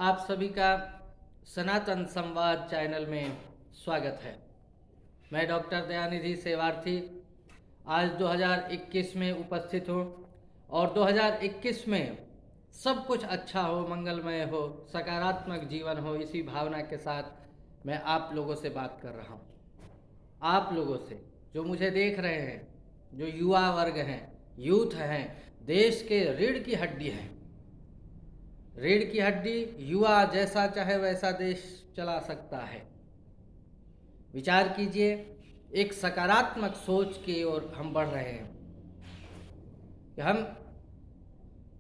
आप सभी का सनातन संवाद चैनल में स्वागत है। मैं डॉक्टर दयानिधि सेवार्थी आज 2021 में उपस्थित हूँ और 2021 में सब कुछ अच्छा हो, मंगलमय हो, सकारात्मक जीवन हो, इसी भावना के साथ मैं आप लोगों से बात कर रहा हूँ। आप लोगों से जो मुझे देख रहे हैं, जो युवा वर्ग हैं, यूथ हैं, देश के रीढ़ की हड्डी हैं। रीढ़ की हड्डी युवा जैसा चाहे वैसा देश चला सकता है। विचार कीजिए, एक सकारात्मक सोच की ओर हम बढ़ रहे हैं कि हम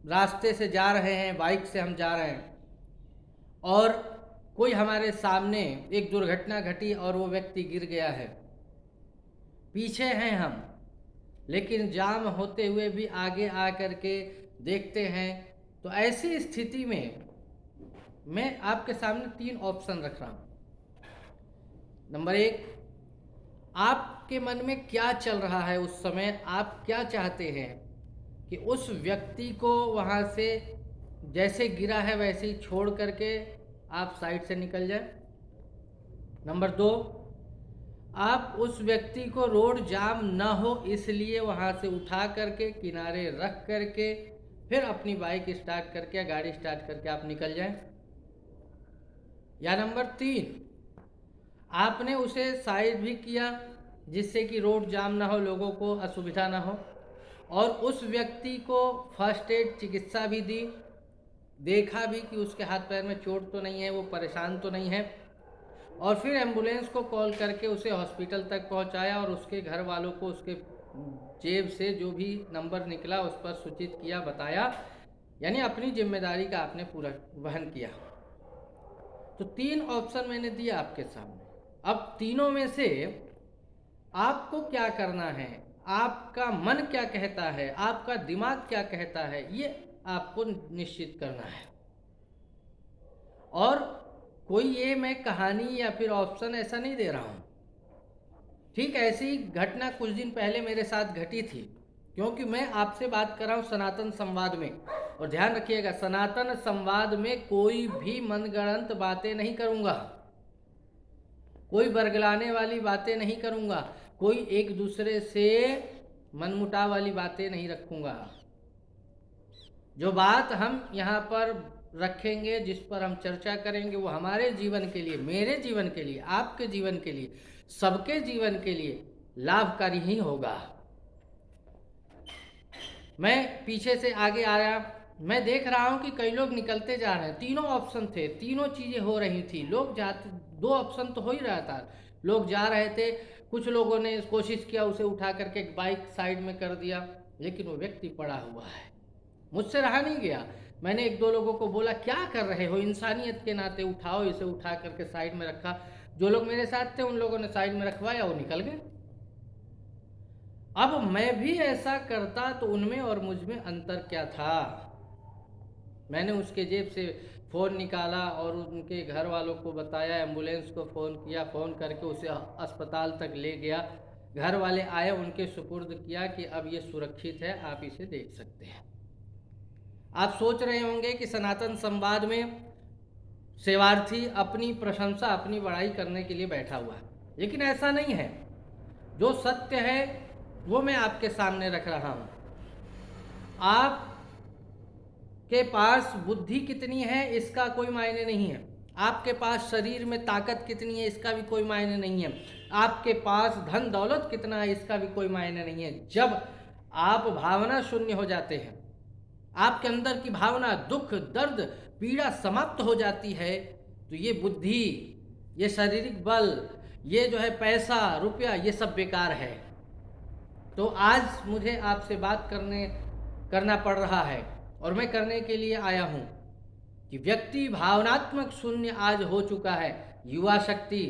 रास्ते से जा रहे हैं, बाइक से हम जा रहे हैं और कोई हमारे सामने एक दुर्घटना घटी और वो व्यक्ति गिर गया है। पीछे हैं हम, लेकिन जाम होते हुए भी आगे आ कर के देखते हैं। तो ऐसी स्थिति में मैं आपके सामने 3 ऑप्शन रख रहा हूँ। नंबर 1, आपके मन में क्या चल रहा है उस समय, आप क्या चाहते हैं कि उस व्यक्ति को वहाँ से जैसे गिरा है वैसे ही छोड़ करके आप साइड से निकल जाए। नंबर 2, आप उस व्यक्ति को रोड जाम ना हो इसलिए वहाँ से उठा करके किनारे रख करके फिर अपनी बाइक स्टार्ट करके या गाड़ी स्टार्ट करके आप निकल जाएं। या नंबर 3, आपने उसे साइड भी किया जिससे कि रोड जाम ना हो, लोगों को असुविधा ना हो, और उस व्यक्ति को फर्स्ट एड चिकित्सा भी दी, देखा भी कि उसके हाथ पैर में चोट तो नहीं है, वो परेशान तो नहीं है, और फिर एम्बुलेंस को कॉल करके उसे हॉस्पिटल तक पहुंचाया और उसके घर वालों को उसके जेब से जो भी नंबर निकला उस पर सूचित किया, बताया, यानी अपनी जिम्मेदारी का आपने पूरा वहन किया। तो 3 ऑप्शन मैंने दिया आपके सामने। अब तीनों में से आपको क्या करना है, आपका मन क्या कहता है, आपका दिमाग क्या कहता है, ये आपको निश्चित करना है। और कोई ये मैं कहानी या फिर ऑप्शन ऐसा नहीं दे रहा हूँ। ठीक ऐसी घटना कुछ दिन पहले मेरे साथ घटी थी, क्योंकि मैं आपसे बात कर रहा हूँ सनातन संवाद में। और ध्यान रखिएगा, सनातन संवाद में कोई भी मनगढ़ंत बातें नहीं करूँगा, कोई बरगलाने वाली बातें नहीं करूँगा, कोई एक दूसरे से मनमुटाव वाली बातें नहीं रखूँगा। जो बात हम यहाँ पर रखेंगे, जिस पर हम चर्चा करेंगे, वो हमारे जीवन के लिए, मेरे जीवन के लिए, आपके जीवन के लिए, सबके जीवन के लिए लाभकारी ही होगा। मैं पीछे से आगे आया, मैं देख रहा हूँ कि कई लोग निकलते जा रहे हैं। तीनों ऑप्शन थे, तीनों चीज़ें हो रही थी। लोग जाते, 2 ऑप्शन तो हो ही रहा था। लोग जा रहे थे, कुछ लोगों ने कोशिश किया उसे उठा करके बाइक साइड में कर दिया, लेकिन वो व्यक्ति पड़ा हुआ है, मुझसे रहा नहीं गया। मैंने 1-2 लोगों को बोला, क्या कर रहे हो, इंसानियत के नाते उठाओ इसे। उठा करके साइड में रखा। जो लोग मेरे साथ थे उन लोगों ने साइड में रखवाया, वो निकल गए। अब मैं भी ऐसा करता तो उनमें और मुझ में अंतर क्या था। मैंने उसके जेब से फ़ोन निकाला और उनके घर वालों को बताया, एम्बुलेंस को फ़ोन किया, फ़ोन करके उसे अस्पताल तक ले गया। घर वाले आए, उनके सुपुर्द किया कि अब ये सुरक्षित है, आप इसे देख सकते हैं। आप सोच रहे होंगे कि सनातन संवाद में सेवार्थी अपनी प्रशंसा, अपनी बड़ाई करने के लिए बैठा हुआ है, लेकिन ऐसा नहीं है। जो सत्य है वो मैं आपके सामने रख रहा हूँ। आप के पास बुद्धि कितनी है इसका कोई मायने नहीं है, आपके पास शरीर में ताकत कितनी है इसका भी कोई मायने नहीं है, आपके पास धन दौलत कितना है इसका भी कोई मायने नहीं है। जब आप भावना शून्य हो जाते हैं, आपके अंदर की भावना, दुख, दर्द, पीड़ा समाप्त हो जाती है, तो ये बुद्धि, ये शारीरिक बल, ये जो है पैसा रुपया, ये सब बेकार है। तो आज मुझे आपसे बात करना पड़ रहा है, और मैं करने के लिए आया हूँ कि व्यक्ति भावनात्मक शून्य आज हो चुका है। युवा शक्ति,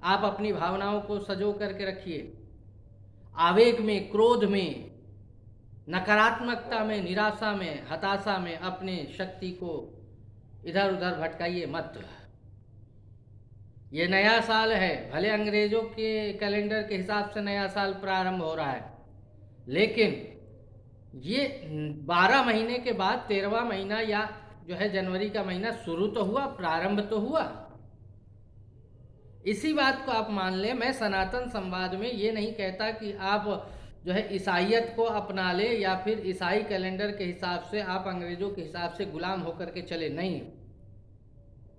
आप अपनी भावनाओं को सजो करके रखिए। आवेग में, क्रोध में, नकारात्मकता में, निराशा में, हताशा में अपने शक्ति को इधर उधर भटकाइए मत। ये नया साल है, भले अंग्रेजों के कैलेंडर के हिसाब से नया साल प्रारंभ हो रहा है, लेकिन ये 12 महीने के बाद 13वां महीना या जो है जनवरी का महीना शुरू तो हुआ, प्रारंभ तो हुआ। इसी बात को आप मान लें। मैं सनातन संवाद में ये नहीं कहता कि आप जो है ईसाइयत को अपना ले या फिर ईसाई कैलेंडर के हिसाब से आप अंग्रेजों के हिसाब से गुलाम होकर के चले, नहीं।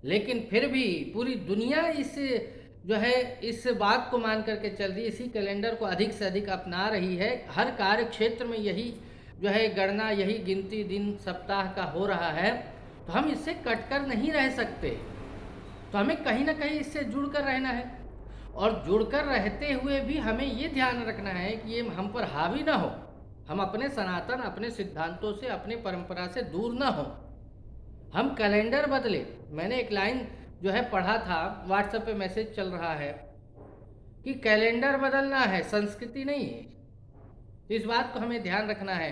लेकिन फिर भी पूरी दुनिया इस जो है इस बात को मान करके चल रही, इसी कैलेंडर को अधिक से अधिक अपना रही है। हर कार्य क्षेत्र में यही जो है गणना, यही गिनती दिन सप्ताह का हो रहा है। तो हम इससे कटकर नहीं रह सकते, तो हमें कहीं ना कहीं इससे जुड़कर रहना है। और जुड़कर रहते हुए भी हमें ये ध्यान रखना है कि ये हम पर हावी ना हो, हम अपने सनातन, अपने सिद्धांतों से, अपने परंपरा से दूर ना हो। हम कैलेंडर बदले। मैंने एक लाइन जो है पढ़ा था, व्हाट्सएप पे मैसेज चल रहा है कि कैलेंडर बदलना है, संस्कृति नहीं है। तो इस बात को हमें ध्यान रखना है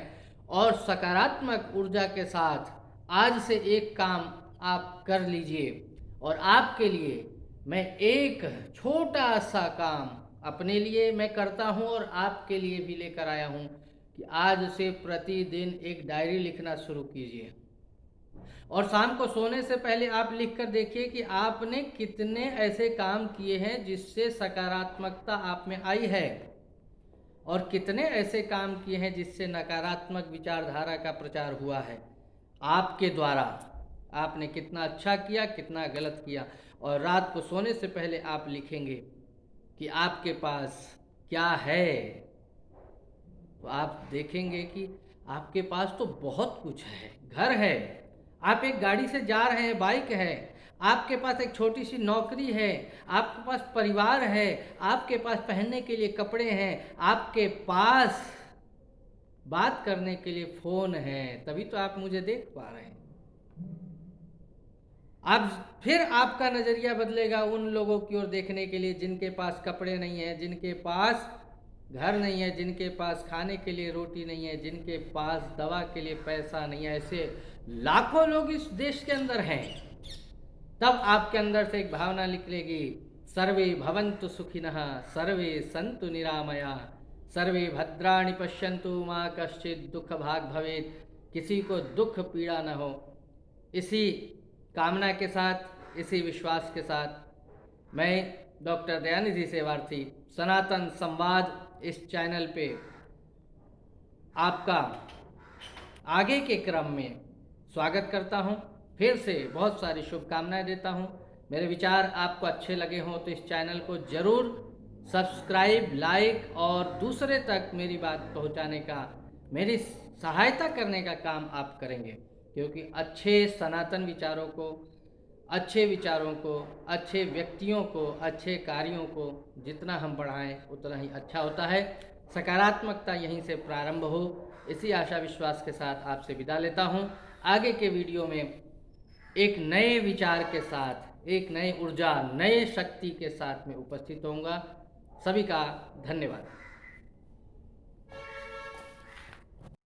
और सकारात्मक ऊर्जा के साथ आज से एक काम आप कर लीजिए। और आपके लिए मैं एक छोटा सा काम अपने लिए मैं करता हूँ और आपके लिए भी लेकर आया हूँ कि आज से प्रतिदिन एक डायरी लिखना शुरू कीजिए। और शाम को सोने से पहले आप लिख कर देखिए कि आपने कितने ऐसे काम किए हैं जिससे सकारात्मकता आप में आई है, और कितने ऐसे काम किए हैं जिससे नकारात्मक विचारधारा का प्रचार हुआ है आपके द्वारा। आपने कितना अच्छा किया, कितना गलत किया। और रात को सोने से पहले आप लिखेंगे कि आपके पास क्या है, तो आप देखेंगे कि आपके पास तो बहुत कुछ है। घर है, आप एक गाड़ी से जा रहे हैं, बाइक है, आपके पास एक छोटी सी नौकरी है, आपके पास परिवार है, आपके पास पहनने के लिए कपड़े हैं, आपके पास बात करने के लिए फ़ोन है, तभी तो आप मुझे देख पा रहे हैं। अब फिर आपका नज़रिया बदलेगा उन लोगों की ओर देखने के लिए जिनके पास कपड़े नहीं है, जिनके पास घर नहीं है, जिनके पास खाने के लिए रोटी नहीं है, जिनके पास दवा के लिए पैसा नहीं है। ऐसे लाखों लोग इस देश के अंदर हैं। तब आपके अंदर से एक भावना निकलेगी, सर्वे भवन्तु सुखिनः, सर्वे सन्तु निरामया, सर्वे भद्राणि पश्यन्तु मा कश्चित् दुःख भाग् भवेत्। किसी को दुख पीड़ा न हो। इसी कामना के साथ, इसी विश्वास के साथ मैं डॉक्टर दयानिधि सेवार्थी सनातन संवाद इस चैनल पे आपका आगे के क्रम में स्वागत करता हूं। फिर से बहुत सारी शुभकामनाएं देता हूं। मेरे विचार आपको अच्छे लगे हों तो इस चैनल को ज़रूर सब्सक्राइब, लाइक और दूसरे तक मेरी बात पहुंचाने का, मेरी सहायता करने का काम आप करेंगे। क्योंकि अच्छे सनातन विचारों को, अच्छे विचारों को, अच्छे व्यक्तियों को, अच्छे कार्यों को जितना हम बढ़ाएं उतना ही अच्छा होता है। सकारात्मकता यहीं से प्रारंभ हो, इसी आशा विश्वास के साथ आपसे विदा लेता हूं। आगे के वीडियो में एक नए विचार के साथ, एक नई ऊर्जा, नए शक्ति के साथ में उपस्थित होऊंगा। सभी का धन्यवाद।